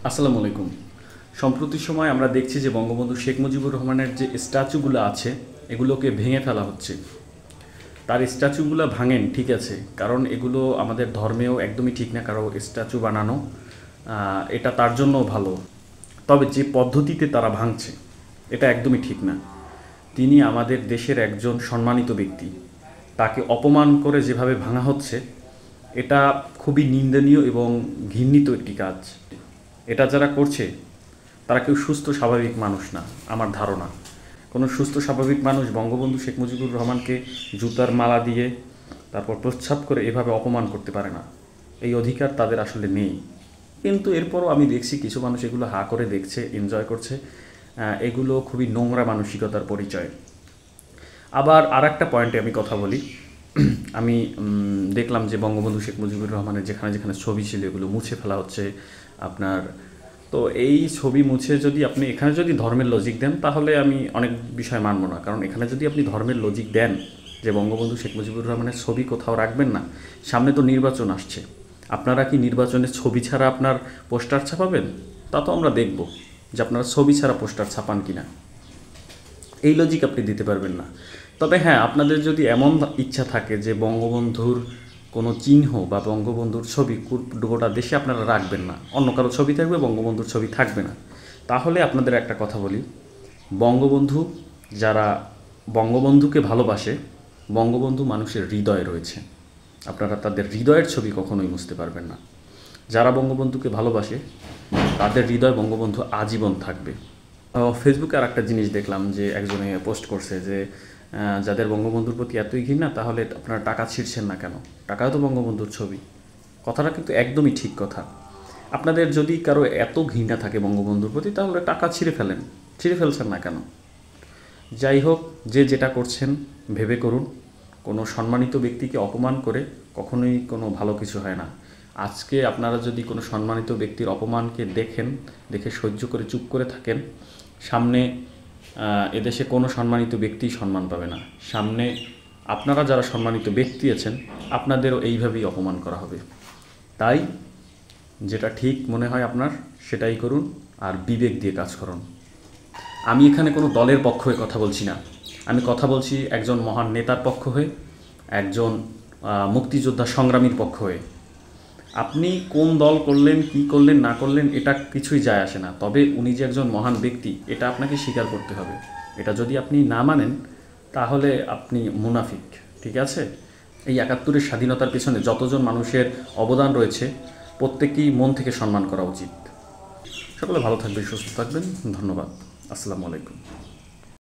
আসসালামু আলাইকুম। সম্প্রতি সময় আমরা দেখছি যে বঙ্গবন্ধু শেখ মুজিবুর রহমানের যে স্ট্যাচুগুলো আছে এগুলোকে ভেঙে ফেলা হচ্ছে। তার স্ট্যাচুগুলো ভাঙেন, ঠিক আছে, কারণ এগুলো আমাদের ধর্মেও একদমই ঠিক না কারো স্ট্যাচু বানানো। এটা তার জন্যও ভালো, তবে যে পদ্ধতিতে তারা ভাঙছে এটা একদমই ঠিক না। তিনি আমাদের দেশের একজন সম্মানিত ব্যক্তি, তাকে অপমান করে যেভাবে ভাঙা হচ্ছে এটা খুবই নিন্দনীয় এবং ঘৃণিত একটি কাজ। এটা যারা করছে তারা কেউ সুস্থ স্বাভাবিক মানুষ না আমার ধারণা। কোনো সুস্থ স্বাভাবিক মানুষ বঙ্গবন্ধু শেখ মুজিবুর রহমানকে জুতার মালা দিয়ে তারপর প্রস্রাব করে এভাবে অপমান করতে পারে না। এই অধিকার তাদের আসলে নেই। কিন্তু এরপরও আমি দেখছি কিছু মানুষ এগুলো হা করে দেখছে, এনজয় করছে। এগুলো খুবই নোংরা মানসিকতার পরিচয়। আবার আর একটা পয়েন্টে আমি কথা বলি। আমি দেখলাম যে বঙ্গবন্ধু শেখ মুজিবুর রহমানের যেখানে যেখানে ছবি ছিল এগুলো মুছে ফেলা হচ্ছে আপনার। তো এই ছবি মুছে যদি আপনি এখানে যদি ধর্মের লজিক দেন তাহলে আমি অনেক বিষয় মানব না, কারণ এখানে যদি আপনি ধর্মের লজিক দেন যে বঙ্গবন্ধু শেখ মুজিবুর রহমানের ছবি কোথাও রাখবেন না, সামনে তো নির্বাচন আসছে, আপনারা কি নির্বাচনের ছবি ছাড়া আপনার পোস্টার ছাপাবেন? তা তো আমরা দেখব যে আপনারা ছবি ছাড়া পোস্টার ছাপান কিনা। এই লজিক আপনি দিতে পারবেন না। তবে হ্যাঁ, আপনাদের যদি এমন ইচ্ছা থাকে যে বঙ্গবন্ধুর কোনো চিহ্ন বা বঙ্গবন্ধুর ছবি গোটা দেশে আপনারা রাখবেন না, অন্য কারো ছবি থাকবে, বঙ্গবন্ধুর ছবি থাকবে না, তাহলে আপনাদের একটা কথা বলি, বঙ্গবন্ধু যারা বঙ্গবন্ধুকে ভালোবাসে, বঙ্গবন্ধু মানুষের হৃদয়ে রয়েছে, আপনারা তাদের হৃদয়ের ছবি কখনোই মুছতে পারবেন না। যারা বঙ্গবন্ধুকে ভালোবাসে তাদের হৃদয় বঙ্গবন্ধু আজীবন থাকবে। ফেসবুকে আর একটা জিনিস দেখলাম যে একজনে পোস্ট করছে যে যাদের বঙ্গবন্ধুর প্রতি এতই ঘৃণা তাহলে আপনারা টাকা ছিঁড়ছেন না কেন? টাকাও তো বঙ্গবন্ধুর ছবি। কথাটা কিন্তু একদমই ঠিক কথা। আপনাদের যদি কারো এত ঘৃণা থাকে বঙ্গবন্ধুর প্রতি তাহলে টাকা ছিঁড়ে ফেলেন, ছিঁড়ে ফেলছেন না কেন? যাই হোক, যে যেটা করছেন ভেবে করুন। কোনো সম্মানিত ব্যক্তিকে অপমান করে কখনোই কোনো ভালো কিছু হয় না। আজকে আপনারা যদি কোনো সম্মানিত ব্যক্তির অপমানকে দেখে সহ্য করে চুপ করে থাকেন, সামনে এদেশে কোনো সম্মানিত ব্যক্তিই সম্মান পাবে না। সামনে আপনারা যারা সম্মানিত ব্যক্তি আছেন আপনাদেরও এইভাবেই অপমান করা হবে। তাই যেটা ঠিক মনে হয় আপনার সেটাই করুন, আর বিবেক দিয়ে কাজ করুন। আমি এখানে কোনো দলের পক্ষ হয়ে কথা বলছি না, আমি কথা বলছি একজন মহান নেতার পক্ষ হয়ে, একজন মুক্তিযোদ্ধা সংগ্রামীর পক্ষ হয়ে। আপনি কোন দল করলেন, কি করলেন না করলেন এটা কিছুই যায় আসে না, তবে উনি যে একজন মহান ব্যক্তি এটা আপনাকে স্বীকার করতে হবে। এটা যদি আপনি না মানেন তাহলে আপনি মুনাফিক, ঠিক আছে? এই ৭১-এর স্বাধীনতার পেছনে যতজন মানুষের অবদান রয়েছে প্রত্যেকেই মন থেকে সম্মান করা উচিত। সকলে ভালো থাকবেন, সুস্থ থাকবেন, ধন্যবাদ। আসসালামু আলাইকুম।